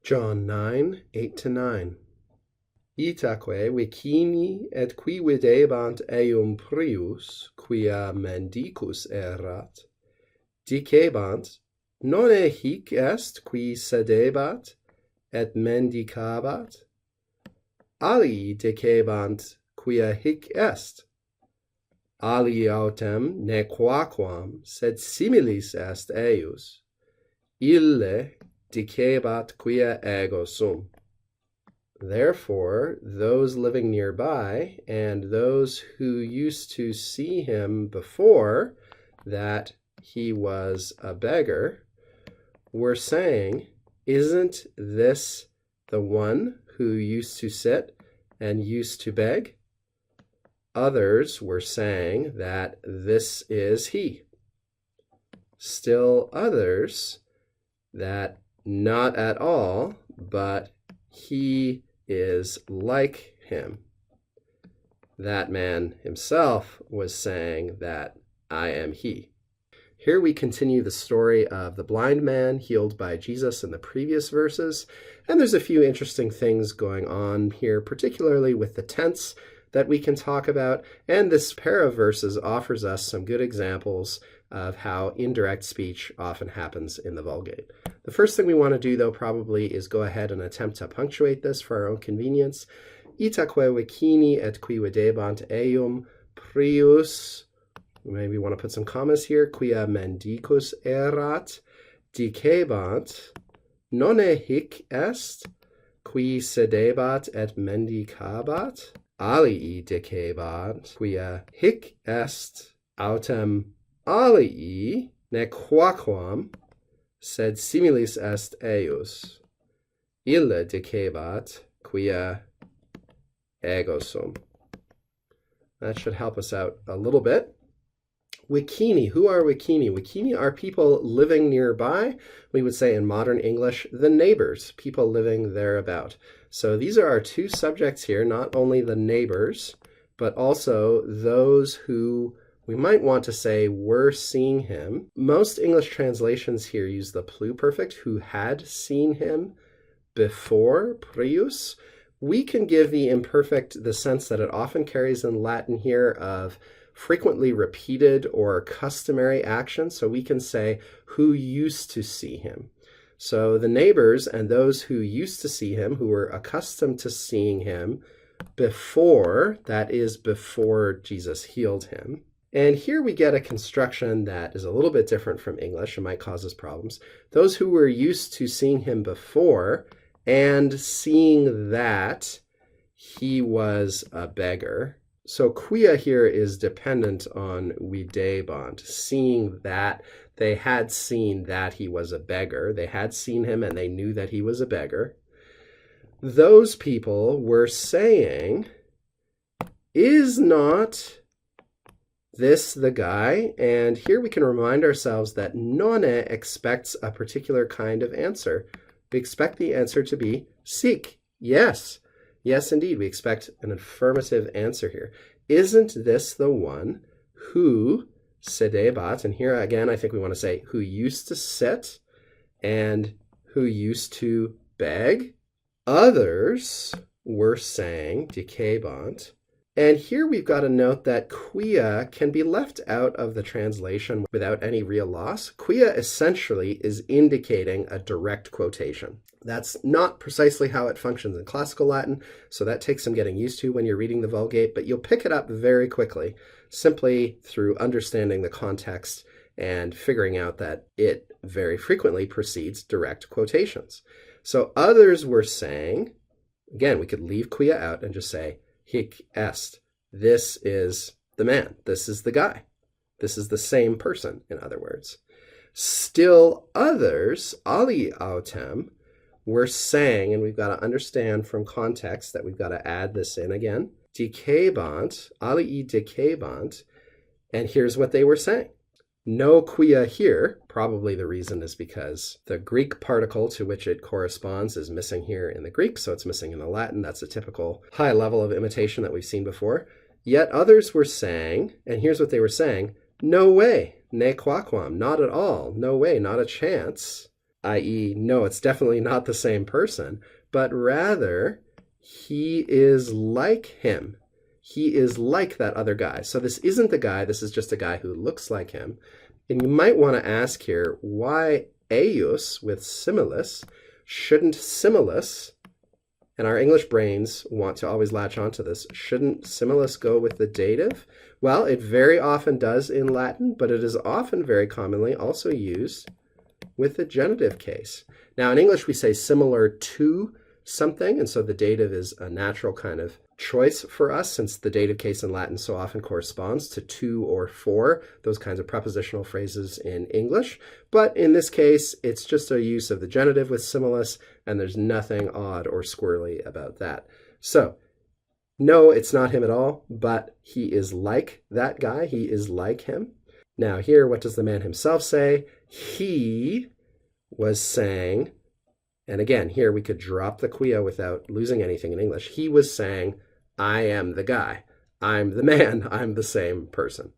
John 9, 8-9. Itaque vicini et qui videbant eum prius, quia mendicus erat, dicebant, nonne hic est qui sedebat et mendicabat? Alii dicebant, quia hic est. Alii autem ne quaquam, sed similis est eius. Ille dicebat quia ego sum. Therefore, those living nearby and those who used to see him before that he was a beggar were saying, "Isn't this the one who used to sit and used to beg?" Others were saying that this is he. Still others that not at all, but he is like him. That man himself was saying that I am he. Here we continue the story of the blind man healed by Jesus in the previous verses, and there's a few interesting things going on here, particularly with the tense that we can talk about, and this pair of verses offers us some good examples of how indirect speech often happens in the Vulgate. The first thing we want to do, though, probably is go ahead and attempt to punctuate this for our own convenience. Itaque vicini et qui videbant eum prius, maybe we want to put some commas here, quia mendicus erat, dicebant, nonne hic est, qui sedebat et mendicabat? Alii dicebant, quia hic est, autem alii ne quaquam, sed similis est eius. Ille dicebat, quia ego sum. That should help us out a little bit. Vicini, who are vicini? Vicini are people living nearby. We would say in modern English, the neighbors, people living thereabout. So these are our two subjects here, not only the neighbors, but also those who we might want to say were seeing him. Most English translations here use the pluperfect, who had seen him before, prius. We can give the imperfect the sense that it often carries in Latin here of frequently repeated or customary action. So we can say, who used to see him. So the neighbors and those who used to see him, who were accustomed to seeing him before, that is before Jesus healed him. And here we get a construction that is a little bit different from English and might cause us problems. Those who were used to seeing him before and seeing that he was a beggar. So quia here is dependent on videbant, seeing that. They had seen that he was a beggar. They had seen him and they knew that he was a beggar. Those people were saying, is not this the guy? And here we can remind ourselves that nonne expects a particular kind of answer. We expect the answer to be sic, yes. Yes, indeed, we expect an affirmative answer here. Isn't this the one who sedebat, and here again I think we want to say who used to sit and who used to beg? Others were saying, dicebant, and here we've got to note that quia can be left out of the translation without any real loss. Quia essentially is indicating a direct quotation. That's not precisely how it functions in classical Latin, so that takes some getting used to when you're reading the Vulgate, but you'll pick it up very quickly, simply through understanding the context and figuring out that it very frequently precedes direct quotations. So others were saying, again, we could leave quia out and just say, hic est. This is the man. This is the guy. This is the same person, in other words. Still others, alii autem, were saying, and we've got to understand from context that we've got to add this in again, dicebant, alii dicebant, and here's what they were saying. No quia here. Probably the reason is because the Greek particle to which it corresponds is missing here in the Greek, so it's missing in the Latin. That's a typical high level of imitation that we've seen before. Yet others were saying, and here's what they were saying, no way, ne quaquam, not at all, no way, not a chance. i.e., no, it's definitely not the same person, but rather he is like him. He is like that other guy. So this isn't the guy, this is just a guy who looks like him. And you might want to ask here why eius with similis shouldn't similis, and our English brains want to always latch onto this, shouldn't similis go with the dative? Well, it very often does in Latin, but it is often very commonly also used with the genitive case. Now in English we say similar to something, and so the dative is a natural kind of choice for us since the dative case in Latin so often corresponds to or for, those kinds of prepositional phrases in English. But in this case, it's just a use of the genitive with similis, and there's nothing odd or squirrely about that. So, no, it's not him at all, but he is like that guy. He is like him. Now here, what does the man himself say? He was saying, and again, here we could drop the quia without losing anything in English. He was saying, I am the guy. I'm the man. I'm the same person.